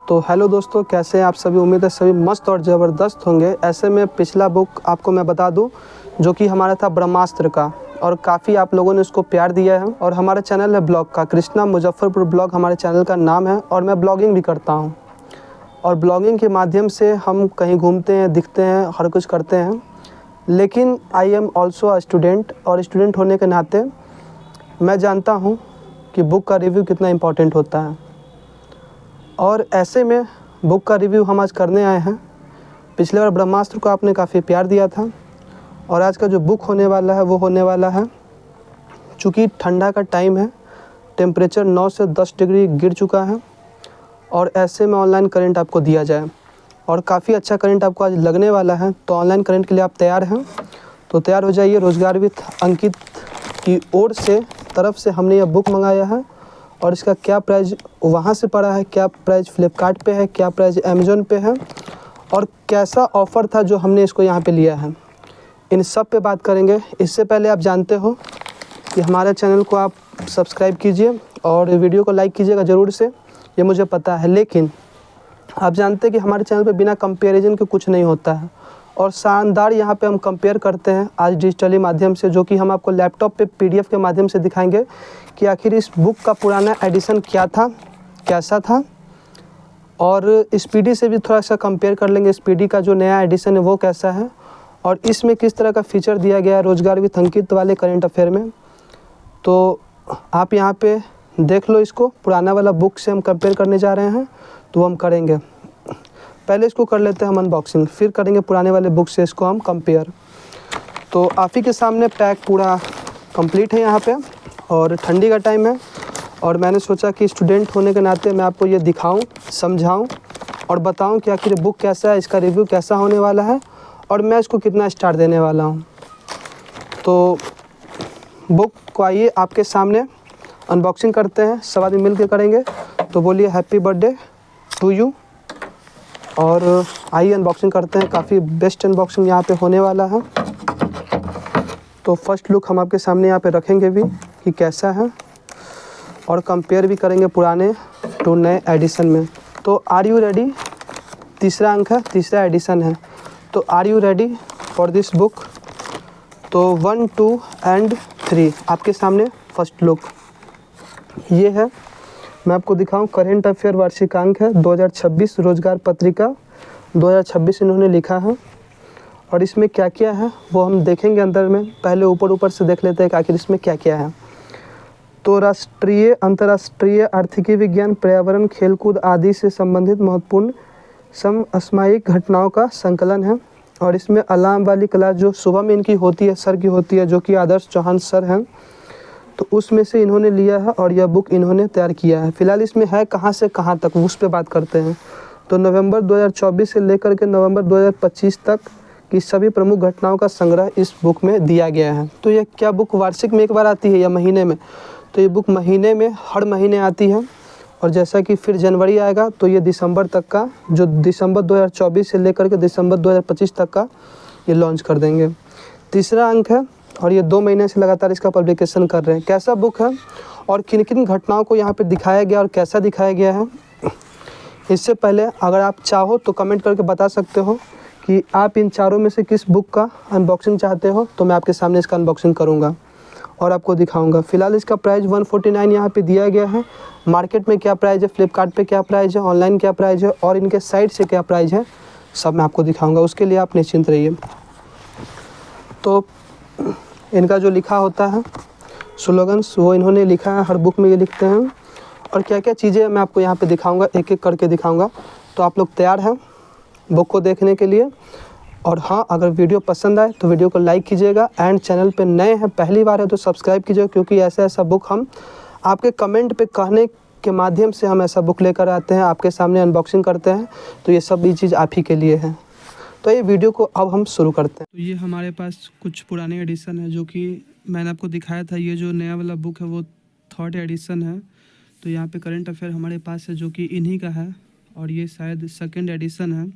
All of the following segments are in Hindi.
तो हेलो दोस्तों, कैसे हैं आप सभी। उम्मीद है सभी मस्त और ज़बरदस्त होंगे। ऐसे में पिछला बुक आपको मैं बता दूं जो कि हमारा था ब्रह्मास्त्र का, और काफ़ी आप लोगों ने उसको प्यार दिया है। और हमारा चैनल है ब्लॉग का, कृष्णा मुजफ्फरपुर ब्लॉग हमारे चैनल का नाम है। और मैं ब्लॉगिंग भी करता हूं, और ब्लॉगिंग के माध्यम से हम कहीं घूमते हैं, दिखते हैं, हर कुछ करते हैं। लेकिन I am also a student, और स्टूडेंट होने के नाते मैं जानता हूँ कि बुक का रिव्यू कितना इम्पोर्टेंट होता है। और ऐसे में बुक का रिव्यू हम आज करने आए हैं। पिछले बार ब्रह्मास्त्र को आपने काफ़ी प्यार दिया था, और आज का जो बुक होने वाला है वो होने वाला है, चूँकि ठंडा का टाइम है, टेम्परेचर 9 से 10 डिग्री गिर चुका है, और ऐसे में ऑनलाइन करंट आपको दिया जाए, और काफ़ी अच्छा करंट आपको आज लगने वाला है। तो ऑनलाइन करंट के लिए आप तैयार हैं तो तैयार हो जाइए। रोजगार विद अंकित की ओर से तरफ से हमने यह बुक मंगाया है, और इसका क्या प्राइस वहाँ से पड़ा है, क्या प्राइस फ्लिपकार्ट पे है, क्या प्राइस अमेज़न पे है, और कैसा ऑफ़र था जो हमने इसको यहाँ पे लिया है, इन सब पे बात करेंगे। इससे पहले आप जानते हो कि हमारे चैनल को आप सब्सक्राइब कीजिए और वीडियो को लाइक कीजिएगा ज़रूर से, ये मुझे पता है। लेकिन आप जानते हैं कि हमारे चैनल पे बिना कंपैरिजन के कुछ नहीं होता है, और शानदार यहाँ पे हम कंपेयर करते हैं आज डिजिटली माध्यम से, जो कि हम आपको लैपटॉप पे पीडीएफ के माध्यम से दिखाएंगे कि आखिर इस बुक का पुराना एडिशन क्या था, कैसा था। और स्पीडी से भी थोड़ा सा कंपेयर कर लेंगे, स्पीडी का जो नया एडिशन है वो कैसा है, और इसमें किस तरह का फीचर दिया गया है रोजगार विद अंकित वाले करंट अफेयर में। तो आप यहाँ पे देख लो, इसको पुराना वाला बुक से हम कंपेयर करने जा रहे हैं, तो हम करेंगे। पहले इसको कर लेते हैं हम अनबॉक्सिंग, फिर करेंगे पुराने वाले बुक से इसको हम कंपेयर। तो आप ही के सामने पैक पूरा कंप्लीट है यहाँ पे, और ठंडी का टाइम है, और मैंने सोचा कि स्टूडेंट होने के नाते मैं आपको ये दिखाऊं, समझाऊं और बताऊं कि आखिर बुक कैसा है, इसका रिव्यू कैसा होने वाला है, और मैं इसको कितना स्टार देने वाला हूँ। तो बुक को आइए आपके सामने अनबॉक्सिंग करते हैं, सब आदमी मिल के करेंगे। तो बोलिए हैप्पी बर्थडे टू यू, और आइए अनबॉक्सिंग करते हैं। काफ़ी बेस्ट अनबॉक्सिंग यहाँ पे होने वाला है। तो फर्स्ट लुक हम आपके सामने यहाँ पे रखेंगे भी कि कैसा है, और कंपेयर भी करेंगे पुराने टू नए एडिशन में। तो आर यू रेडी, तीसरा अंक है, तीसरा एडिशन है। तो are you ready for this book. तो 1, 2 एंड 3 आपके सामने फर्स्ट लुक ये है। मैं आपको दिखाऊं, करेंट अफेयर वार्षिकांक है 2026, रोजगार पत्रिका 2026 इन्होंने लिखा है। और इसमें क्या क्या है वो हम देखेंगे अंदर में। पहले ऊपर से देख लेते हैं कि आखिर इसमें क्या क्या है। तो राष्ट्रीय, अंतर्राष्ट्रीय आर्थिकी विज्ञान, पर्यावरण, खेलकूद आदि से संबंधित महत्वपूर्ण समसामयिक घटनाओं का संकलन है। और इसमें अलार्म वाली क्लास जो सुबह में इनकी होती है, सर की होती है, जो कि आदर्श चौहान सर हैं, तो उसमें से इन्होंने लिया है, और यह बुक इन्होंने तैयार किया है। फिलहाल इसमें है कहाँ से कहाँ तक, उस पर बात करते हैं। तो नवंबर 2024 से लेकर के नवंबर 2025 तक की सभी प्रमुख घटनाओं का संग्रह इस बुक में दिया गया है। तो यह क्या बुक वार्षिक में एक बार आती है या महीने में? तो ये बुक महीने में, हर महीने आती है। और जैसा कि फिर जनवरी आएगा तो ये दिसंबर तक का, जो दिसंबर 2024 से लेकर के दिसंबर 2025 तक का ये लॉन्च कर देंगे। तीसरा अंक है, और ये 2 महीने से लगातार इसका पब्लिकेशन कर रहे हैं। कैसा बुक है और किन किन घटनाओं को यहाँ पे दिखाया गया और कैसा दिखाया गया है, इससे पहले अगर आप चाहो तो कमेंट करके बता सकते हो कि आप इन चारों में से किस बुक का अनबॉक्सिंग चाहते हो। तो मैं आपके सामने इसका अनबॉक्सिंग करूँगा और आपको दिखाऊंगा। फिलहाल इसका प्राइस 149 यहाँ पे दिया गया है। मार्केट में क्या प्राइस है, फ्लिपकार्ट पे क्या प्राइस है, ऑनलाइन क्या प्राइस है, और इनके साइट से क्या प्राइस है, सब मैं आपको दिखाऊंगा। उसके लिए आप निश्चिंत रहिए। तो इनका जो लिखा होता है स्लोगन्स, वो इन्होंने लिखा है, हर बुक में ये लिखते हैं। और क्या क्या चीज़ें मैं आपको यहाँ पे दिखाऊंगा, एक एक करके दिखाऊंगा। तो आप लोग तैयार हैं बुक को देखने के लिए? और हाँ, अगर वीडियो पसंद आए तो वीडियो को लाइक कीजिएगा, एंड चैनल पे नए हैं, पहली बार है तो सब्सक्राइब कीजिएगा, क्योंकि ऐसा बुक हम आपके कमेंट पे कहने के माध्यम से हम ऐसा बुक लेकर आते हैं, आपके सामने अनबॉक्सिंग करते हैं। तो ये सब चीज़ आप ही के लिए है। तो ये वीडियो को अब हम शुरू करते हैं। तो ये हमारे पास कुछ पुराने एडिशन है, जो कि मैंने आपको दिखाया था। ये जो नया वाला बुक है वो 3rd एडिशन है। तो यहाँ पे करंट अफेयर हमारे पास है, जो कि इन्हीं का है, और ये शायद 2nd एडिशन है।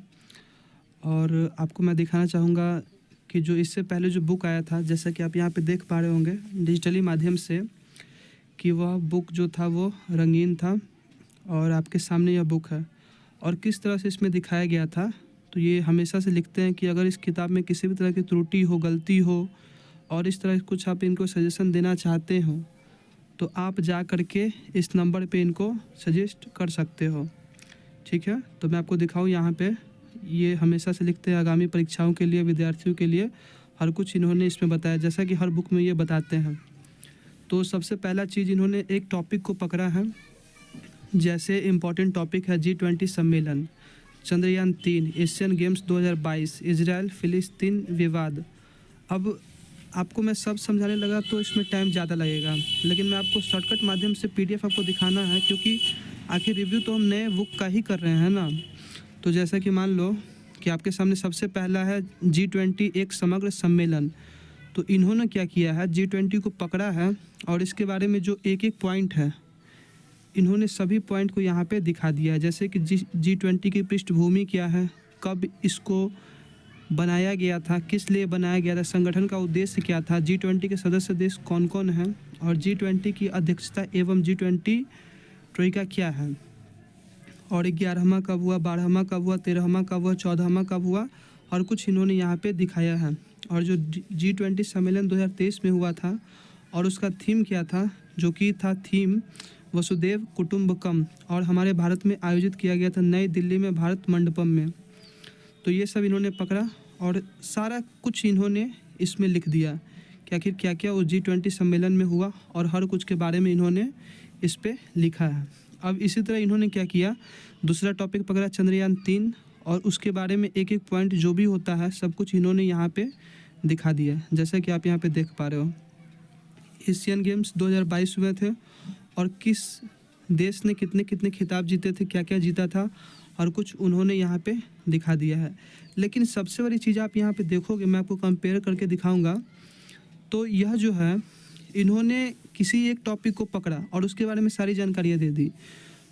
और आपको मैं दिखाना चाहूँगा कि जो इससे पहले जो बुक आया था, जैसा कि आप यहाँ पे देख पा रहे होंगे डिजिटली माध्यम से, कि वह बुक जो था वो रंगीन था, और आपके सामने यह बुक है। और किस तरह से इसमें दिखाया गया था। तो ये हमेशा से लिखते हैं कि अगर इस किताब में किसी भी तरह की त्रुटि हो, गलती हो और इस तरह कुछ आप इनको सजेशन देना चाहते हो तो आप जा कर के इस नंबर पे इनको सजेस्ट कर सकते हो। ठीक है, तो मैं आपको दिखाऊँ यहाँ पे, ये हमेशा से लिखते हैं आगामी परीक्षाओं के लिए, विद्यार्थियों के लिए हर कुछ इन्होंने इसमें बताया, जैसा कि हर बुक में ये बताते हैं। तो सबसे पहला चीज़ इन्होंने एक टॉपिक को पकड़ा है, जैसे इम्पॉर्टेंट टॉपिक है G20 सम्मेलन, चंद्रयान 3, एशियन गेम्स 2022, इजराइल फिलिस्तीन विवाद। अब आपको मैं सब समझाने लगा तो इसमें टाइम ज़्यादा लगेगा, लेकिन मैं आपको शॉर्टकट माध्यम से PDF आपको दिखाना है, क्योंकि आखिर रिव्यू तो हम नए बुक का ही कर रहे हैं ना। तो जैसा कि मान लो कि आपके सामने सबसे पहला है G20 एक समग्र सम्मेलन। तो इन्होंने क्या किया है, G20 को पकड़ा है और इसके बारे में जो एक एक पॉइंट है इन्होंने सभी पॉइंट को यहाँ पे दिखा दिया है। जैसे कि G20 की पृष्ठभूमि क्या है, कब इसको बनाया गया था, किस लिए बनाया गया था, संगठन का उद्देश्य क्या था, G20 के सदस्य देश कौन कौन हैं और G20 की अध्यक्षता एवं G20 ट्रोइका क्या है, और 11वां कब हुआ, 12वां कब हुआ, 13वां कब हुआ, 14वां कब हुआ, और कुछ इन्होंने यहाँ पे दिखाया है। और जो G20 सम्मेलन 2023 में हुआ था और उसका थीम क्या था, जो कि था थीम वसुदेव कुटुंबकम, और हमारे भारत में आयोजित किया गया था नई दिल्ली में भारत मंडपम में। तो ये सब इन्होंने पकड़ा और सारा कुछ इन्होंने इसमें लिख दिया कि आखिर क्या क्या उस G20 सम्मेलन में हुआ और हर कुछ के बारे में इन्होंने इस पे लिखा है। अब इसी तरह इन्होंने क्या किया, दूसरा टॉपिक पकड़ा चंद्रयान 3 और उसके बारे में एक एक पॉइंट जो भी होता है सब कुछ इन्होंने यहाँ पे दिखा दिया है, जैसा कि आप यहाँ पे देख पा रहे हो। एशियन गेम्स 2022 हुए थे और किस देश ने कितने कितने खिताब जीते थे, क्या क्या जीता था, और कुछ उन्होंने यहाँ पे दिखा दिया है। लेकिन सबसे बड़ी चीज़ आप यहाँ पे देखोगे, मैं आपको कंपेयर करके दिखाऊंगा, तो यह जो है इन्होंने किसी एक टॉपिक को पकड़ा और उसके बारे में सारी जानकारियाँ दे दी।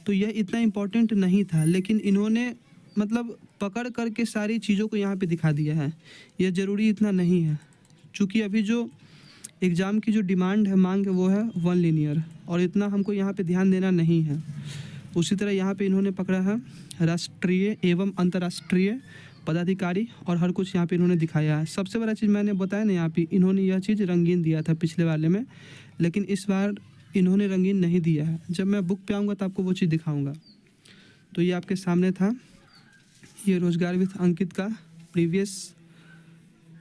तो यह इतना इम्पोर्टेंट नहीं था, लेकिन इन्होंने मतलब पकड़ करके सारी चीज़ों को यहाँ पे दिखा दिया है। यह ज़रूरी इतना नहीं है, चूँकि अभी जो एग्ज़ाम की जो डिमांड है, मांग है, वो है 1 लीनियर, और इतना हमको यहाँ पे ध्यान देना नहीं है। उसी तरह यहाँ पे इन्होंने पकड़ा है राष्ट्रीय एवं अंतर्राष्ट्रीय पदाधिकारी, और हर कुछ यहाँ पे इन्होंने दिखाया है। सबसे बड़ा चीज़ मैंने बताया ना, यहाँ पे इन्होंने यह चीज़ रंगीन दिया था पिछले वाले में, लेकिन इस बार इन्होंने रंगीन नहीं दिया है। जब मैं बुक पे आऊँगा तो आपको वो चीज़ दिखाऊँगा। तो ये आपके सामने था, ये रोजगार विद अंकित का प्रीवियस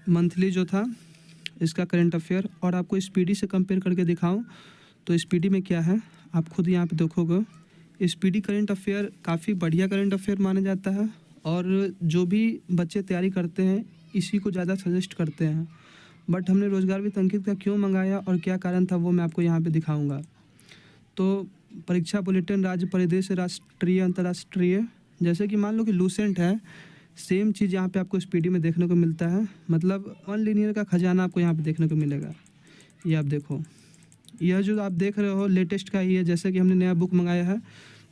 मंथली जो था इसका करंट अफेयर, और आपको स्पीडी से कंपेयर करके दिखाऊं तो स्पीडी में क्या है आप खुद यहाँ पे देखोगे। स्पीडी करंट अफेयर काफ़ी बढ़िया करंट अफेयर माना जाता है, और जो भी बच्चे तैयारी करते हैं इसी को ज़्यादा सजेस्ट करते हैं। बट हमने रोजगार विद अंकित का क्यों मंगाया और क्या कारण था वो मैं आपको यहाँ पे दिखाऊंगा। तो परीक्षा बुलेटिन, राज्य परिदृश्य, राष्ट्रीय अंतर्राष्ट्रीय, जैसे कि मान लो कि लूसेंट है, सेम चीज़ यहाँ पे आपको स्पीडी में देखने को मिलता है। मतलब 1 लीनियर का खजाना आपको यहाँ पे देखने को मिलेगा। ये आप देखो, यह जो आप देख रहे हो लेटेस्ट का ही है, जैसे कि हमने नया बुक मंगाया है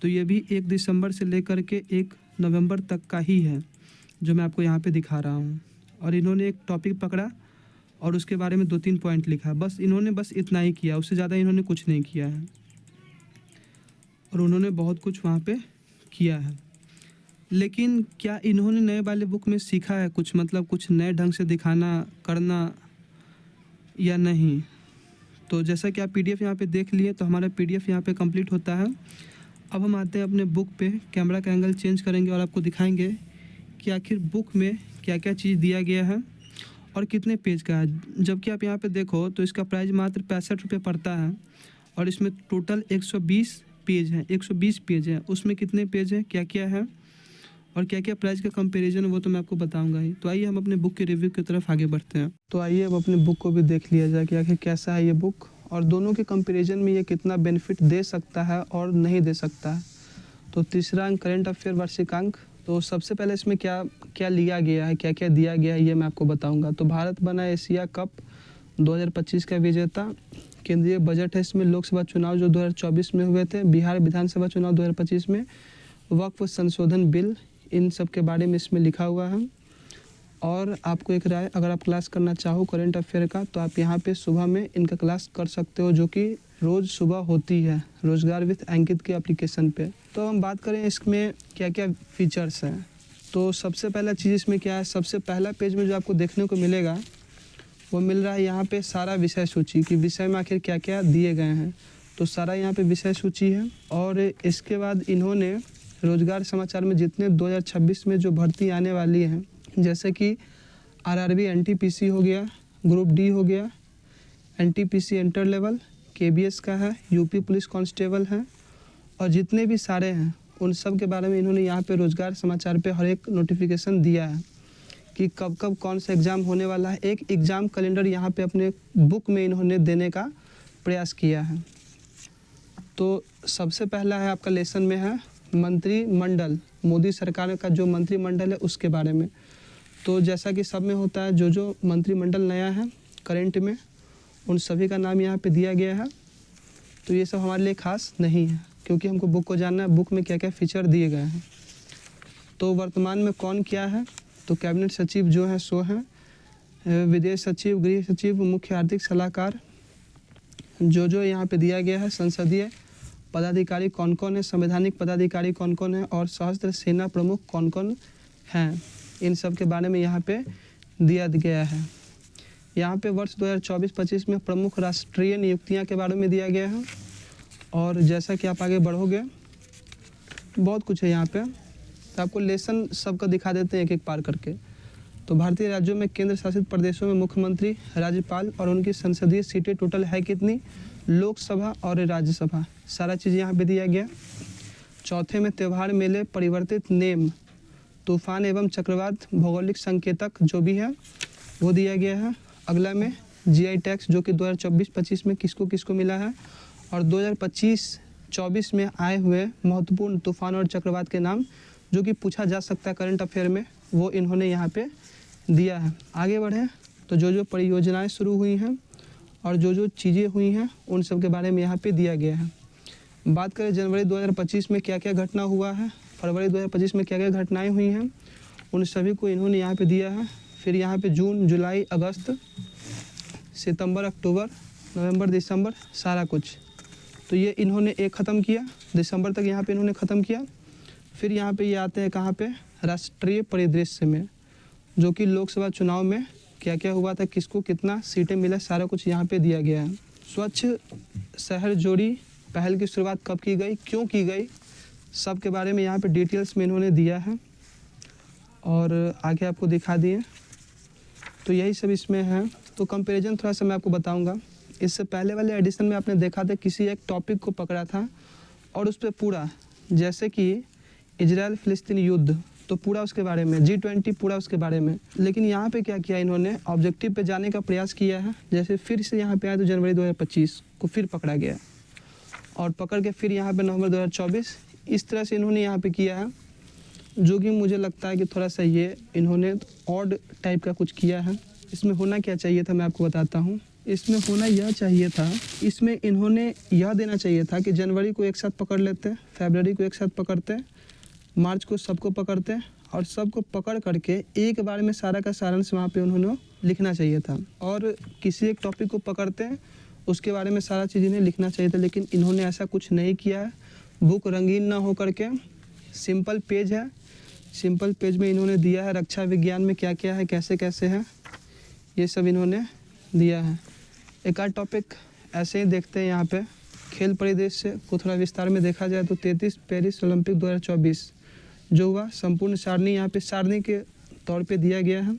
तो ये भी 1 दिसंबर से लेकर के 1 नवंबर तक का ही है जो मैं आपको यहाँ पे दिखा रहा हूँ। और इन्होंने एक टॉपिक पकड़ा और उसके बारे में 2-3 पॉइंट लिखा, बस इन्होंने बस इतना ही किया, उससे ज़्यादा इन्होंने कुछ नहीं किया है। और उन्होंने बहुत कुछ वहाँ पे किया है, लेकिन क्या इन्होंने नए वाले बुक में सीखा है कुछ, मतलब कुछ नए ढंग से दिखाना करना या नहीं। तो जैसा कि आप PDF यहाँ पे देख लिए, तो हमारा PDF यहाँ पे कंप्लीट होता है। अब हम आते हैं अपने बुक पे, कैमरा का एंगल चेंज करेंगे और आपको दिखाएंगे कि आखिर बुक में क्या क्या चीज़ दिया गया है और कितने पेज का है। जबकि आप यहाँ पे देखो तो इसका प्राइस मात्र 65 रुपये पड़ता है, और इसमें टोटल 120 पेज हैं। 120 पेज हैं, उसमें कितने पेज हैं, क्या क्या है और क्या क्या प्राइस का कंपैरिजन, वो तो मैं आपको बताऊंगा ही। तो आइए हम अपने बुक के रिव्यू की तरफ आगे बढ़ते हैं। तो आइए अब अपने बुक को भी देख लिया जाए कि आखिर कैसा है ये बुक, और दोनों के कंपैरिजन में ये कितना बेनिफिट दे सकता है और नहीं दे सकता है। तो तीसरा अंक करंट अफेयर वार्षिकांक। तो सबसे पहले इसमें क्या क्या लिया गया है, क्या क्या दिया गया है, ये मैं आपको बताऊँगा। तो भारत बना एशिया कप 2025 का विजेता। केंद्रीय बजट है इसमें, लोकसभा चुनाव जो 2024 में हुए थे, बिहार विधानसभा चुनाव 2025 में, वक्फ संशोधन बिल, इन सब के बारे में इसमें लिखा हुआ है। और आपको एक राय, अगर आप क्लास करना चाहो करंट अफेयर का तो आप यहाँ पे सुबह में इनका क्लास कर सकते हो, जो कि रोज़ सुबह होती है रोज़गार विथ अंकित के एप्लीकेशन पे। तो हम बात करें इसमें क्या क्या फ़ीचर्स हैं। तो सबसे पहला चीज़ इसमें क्या है, सबसे पहला पेज में जो आपको देखने को मिलेगा वो मिल रहा है यहाँ पे सारा विषय सूची कि विषय में आखिर क्या क्या दिए गए हैं। तो सारा यहाँ पे विषय सूची है। और इसके बाद इन्होंने रोज़गार समाचार में जितने 2026 में जो भर्ती आने वाली हैं, जैसे कि आरआरबी एनटीपीसी हो गया, ग्रुप डी हो गया, एनटीपीसी इंटर लेवल, केबीएस का है, यूपी पुलिस कांस्टेबल है, और जितने भी सारे हैं उन सब के बारे में इन्होंने यहाँ पे रोज़गार समाचार पे हर एक नोटिफिकेशन दिया है कि कब कब कौन सा एग्ज़ाम होने वाला है। एक एग्ज़ाम कैलेंडर यहाँ पे अपने बुक में इन्होंने देने का प्रयास किया है। तो सबसे पहला है आपका लेसन में है मंत्रिमंडल, मोदी सरकार का जो मंत्रिमंडल है उसके बारे में। तो जैसा कि सब में होता है, जो जो मंत्रिमंडल नया है करेंट में उन सभी का नाम यहाँ पे दिया गया है। तो ये सब हमारे लिए खास नहीं है क्योंकि हमको बुक को जानना है, बुक में क्या क्या फ़ीचर दिए गए हैं। तो वर्तमान में कौन क्या है, तो कैबिनेट सचिव जो है सो हैं, विदेश सचिव, गृह सचिव, मुख्य आर्थिक सलाहकार, जो यहाँ पे दिया गया है। संसदीय पदाधिकारी कौन कौन है, संवैधानिक पदाधिकारी कौन कौन है, और सशस्त्र सेना प्रमुख कौन कौन हैं, इन सब के बारे में यहाँ पे दिया गया है। यहाँ पे वर्ष 2024-25 में प्रमुख राष्ट्रीय नियुक्तियाँ के बारे में दिया गया है। और जैसा कि आप आगे बढ़ोगे बहुत कुछ है यहाँ पे, तो आपको लेसन सबका दिखा देते हैं एक एक पार करके। तो भारतीय राज्यों में केंद्र शासित प्रदेशों में मुख्यमंत्री, राज्यपाल और उनकी संसदीय सीटें टोटल है कितनी, लोकसभा और राज्यसभा, सारा चीज़ यहाँ पे दिया गया। चौथे में त्यौहार, मेले, परिवर्तित नेम, तूफान एवं चक्रवात, भौगोलिक संकेतक जो भी है वो दिया गया है। अगला में जीआई टैक्स जो कि 2024-25 में किसको किसको मिला है, और 2025-24 में आए हुए महत्वपूर्ण तूफान और चक्रवात के नाम जो कि पूछा जा सकता है करंट अफेयर में, वो इन्होंने यहाँ पे दिया है। आगे बढ़े तो जो जो परियोजनाएं शुरू हुई हैं और जो जो चीज़ें हुई हैं उन सब के बारे में यहाँ पे दिया गया है। बात करें जनवरी 2025 में क्या क्या घटना हुआ है, फरवरी 2025 में क्या क्या घटनाएं हुई हैं, उन सभी को इन्होंने यहाँ पे दिया है। फिर यहाँ पे जून, जुलाई, अगस्त, सितंबर, अक्टूबर, नवंबर, दिसंबर, सारा कुछ। तो ये इन्होंने एक ख़त्म किया, दिसंबर तक यहाँ पे इन्होंने ख़त्म किया। फिर यहाँ पे ये आते हैं कहाँ पे, राष्ट्रीय परिदृश्य में, जो कि लोकसभा चुनाव में क्या क्या हुआ था, किसको कितना सीटें मिला, सारा कुछ यहाँ पे दिया गया है। स्वच्छ शहर जोड़ी पहल की शुरुआत कब की गई, क्यों की गई, सब के बारे में यहाँ पे डिटेल्स में इन्होंने दिया है और आगे आपको दिखा दिए। तो यही सब इसमें है। तो कंपैरिजन थोड़ा सा मैं आपको बताऊंगा। इससे पहले वाले एडिशन में आपने देखा था किसी एक टॉपिक को पकड़ा था और उस पर पूरा, जैसे कि इजराइल फिलिस्तीन युद्ध, तो पूरा उसके बारे में, G20 पूरा उसके बारे में। लेकिन यहाँ पे क्या किया इन्होंने, ऑब्जेक्टिव पे जाने का प्रयास किया है। जैसे फिर से यहाँ पे आया तो जनवरी 2025 को फिर पकड़ा गया और पकड़ के फिर यहाँ पे नवंबर 2024, इस तरह से इन्होंने यहाँ पे किया है, जो कि मुझे लगता है कि थोड़ा सा ये इन्होंने ऑड टाइप का कुछ किया है। इसमें होना क्या चाहिए था मैं आपको बताता हूँ। इसमें होना यह चाहिए था, इसमें इन्होंने यह देना चाहिए था कि जनवरी को एक साथ पकड़ लेते, फरवरी को एक साथ पकड़ते, मार्च को सबको पकड़ते और सबको पकड़ करके एक बार में सारा का सारांश वहाँ पे उन्होंने लिखना चाहिए था। और किसी एक टॉपिक को पकड़ते हैं उसके बारे में सारा चीज़ इन्हें लिखना चाहिए था, लेकिन इन्होंने ऐसा कुछ नहीं किया है। बुक रंगीन ना हो करके सिंपल पेज है, सिंपल पेज में इन्होंने दिया है रक्षा विज्ञान में क्या क्या है, कैसे कैसे है, ये सब इन्होंने दिया है। एक आध टॉपिक ऐसे ही देखते हैं। यहाँ पे खेल परिदृश्य को थोड़ा विस्तार में देखा जाए तो 33 पेरिस ओलंपिक 2024 जो हुआ, संपूर्ण सारणी यहाँ पे सारणी के तौर पे दिया गया है।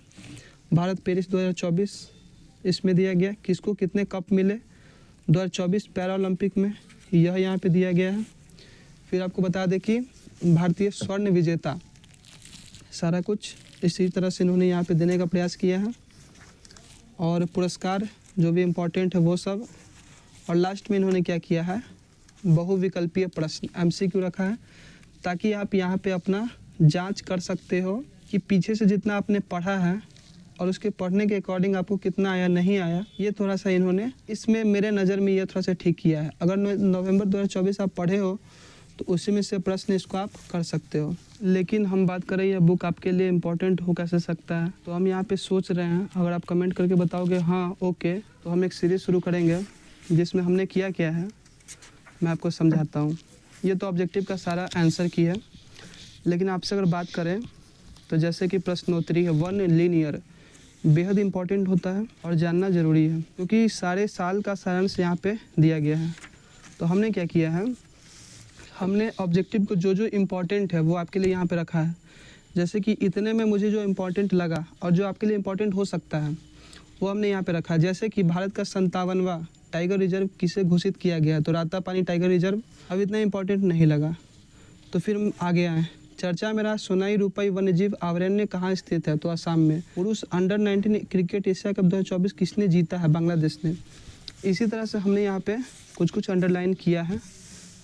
भारत पेरिस 2024 इसमें दिया गया, किसको कितने कप मिले 2024 पैरा ओलंपिक में, यह यहाँ पे दिया गया है। फिर आपको बता दें कि भारतीय स्वर्ण विजेता, सारा कुछ इसी तरह से इन्होंने यहाँ पे देने का प्रयास किया है। और पुरस्कार जो भी इम्पोर्टेंट है वो सब। और लास्ट में इन्होंने क्या किया है, बहुविकल्पीय प्रश्न MCQ रखा है, ताकि आप यहाँ पे अपना जांच कर सकते हो कि पीछे से जितना आपने पढ़ा है और उसके पढ़ने के अकॉर्डिंग आपको कितना आया नहीं आया। ये थोड़ा सा इन्होंने इसमें मेरे नज़र में ये थोड़ा सा ठीक किया है। अगर नवंबर 2024 आप पढ़े हो तो उसी में से प्रश्न इसको आप कर सकते हो। लेकिन हम बात करें यह बुक आपके लिए इम्पोर्टेंट हो कैसे सकता है, तो हम यहाँ पे सोच रहे हैं, अगर आप कमेंट करके बताओगे हाँ ओके, तो हम एक सीरीज़ शुरू करेंगे जिसमें हमने किया क्या है मैं आपको समझाता हूँ। ये तो ऑब्जेक्टिव का सारा आंसर की है, लेकिन आपसे अगर बात करें तो जैसे कि प्रश्नोत्तरी है, वन लीनियर बेहद इम्पॉर्टेंट होता है और जानना ज़रूरी है, क्योंकि सारे साल का सारांश यहाँ पे दिया गया है। तो हमने क्या किया है, हमने ऑब्जेक्टिव को जो जो इम्पोर्टेंट है वो आपके लिए यहाँ पे रखा है। जैसे कि इतने में मुझे जो इम्पोर्टेंट लगा और जो आपके लिए इम्पोर्टेंट हो सकता है वो हमने यहाँ पे रखा है। जैसे कि भारत का 57वां टाइगर रिजर्व किसे घोषित किया गया, तो रातापानी टाइगर रिजर्व अब इतना इम्पोर्टेंट नहीं लगा। तो फिर हम आगे आए, चर्चा में रहा सोनाई रूपाई वन्यजीव अभयारण्य कहाँ स्थित है, तो असम में। पुरुष अंडर-19 क्रिकेट एशिया कप 2024 किसने जीता है, बांग्लादेश ने। इसी तरह से हमने यहाँ पे कुछ अंडरलाइन किया है,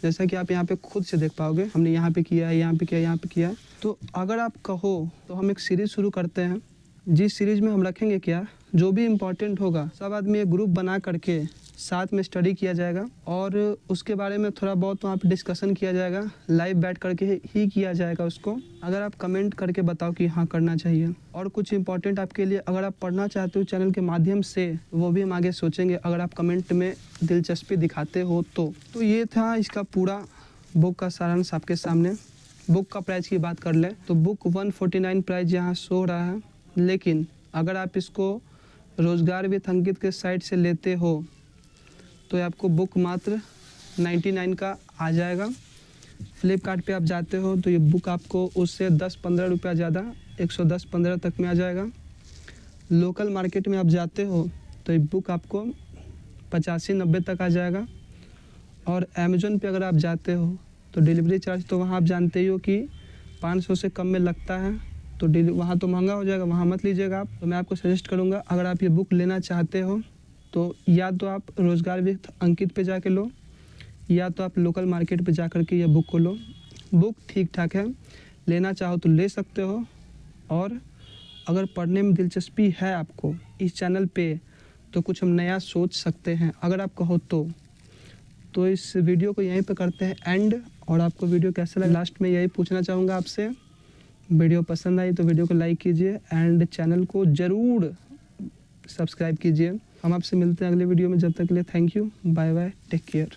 जैसा कि आप यहाँ पे खुद से देख पाओगे। हमने यहाँ पे किया है, यहाँ पे किया, यहाँ पे किया। तो अगर आप कहो तो हम एक सीरीज़ शुरू करते हैं, जिस सीरीज़ में हम रखेंगे क्या, जो भी इम्पोर्टेंट होगा सब आदमी एक ग्रुप बना करके साथ में स्टडी किया जाएगा और उसके बारे में थोड़ा बहुत वहाँ पे डिस्कशन किया जाएगा, लाइव बैठ करके ही किया जाएगा उसको। अगर आप कमेंट करके बताओ कि हाँ करना चाहिए, और कुछ इंपॉर्टेंट आपके लिए अगर आप पढ़ना चाहते हो चैनल के माध्यम से, वो भी हम आगे सोचेंगे अगर आप कमेंट में दिलचस्पी दिखाते हो तो ये था इसका पूरा बुक का सारांश आपके सामने। बुक का प्राइस की बात कर ले तो बुक 149 प्राइस यहाँ शो हो रहा है, लेकिन अगर आप इसको रोजगार विथ अंकित के साइट से लेते हो तो आपको बुक मात्र 99 का आ जाएगा। फ्लिपकार्ट पे आप जाते हो तो ये बुक आपको उससे 10-15 रुपया ज़्यादा 110-15 तक में आ जाएगा। लोकल मार्केट में आप जाते हो तो ये बुक आपको 85-90 तक आ जाएगा। और अमेज़न पे अगर आप जाते हो तो डिलीवरी चार्ज तो वहाँ आप जानते ही हो कि 500 से कम में लगता है, तो वहाँ तो महंगा हो जाएगा, वहाँ मत लीजिएगा आप। तो मैं आपको सजेस्ट करूँगा अगर आप ये बुक लेना चाहते हो तो या तो आप रोजगार विथ अंकित पे जाके लो, या तो आप लोकल मार्केट पे जा कर के ये बुक को लो। बुक ठीक ठाक है, लेना चाहो तो ले सकते हो। और अगर पढ़ने में दिलचस्पी है आपको इस चैनल पे तो कुछ हम नया सोच सकते हैं अगर आप कहो तो इस वीडियो को यहीं पे करते हैं एंड। और आपको वीडियो कैसा लगा लास्ट में यही पूछना चाहूँगा आपसे। वीडियो पसंद आई तो वीडियो को लाइक कीजिए एंड चैनल को ज़रूर सब्सक्राइब कीजिए। हम आपसे मिलते हैं अगले वीडियो में, जब तक के लिए thank you, bye bye, take care.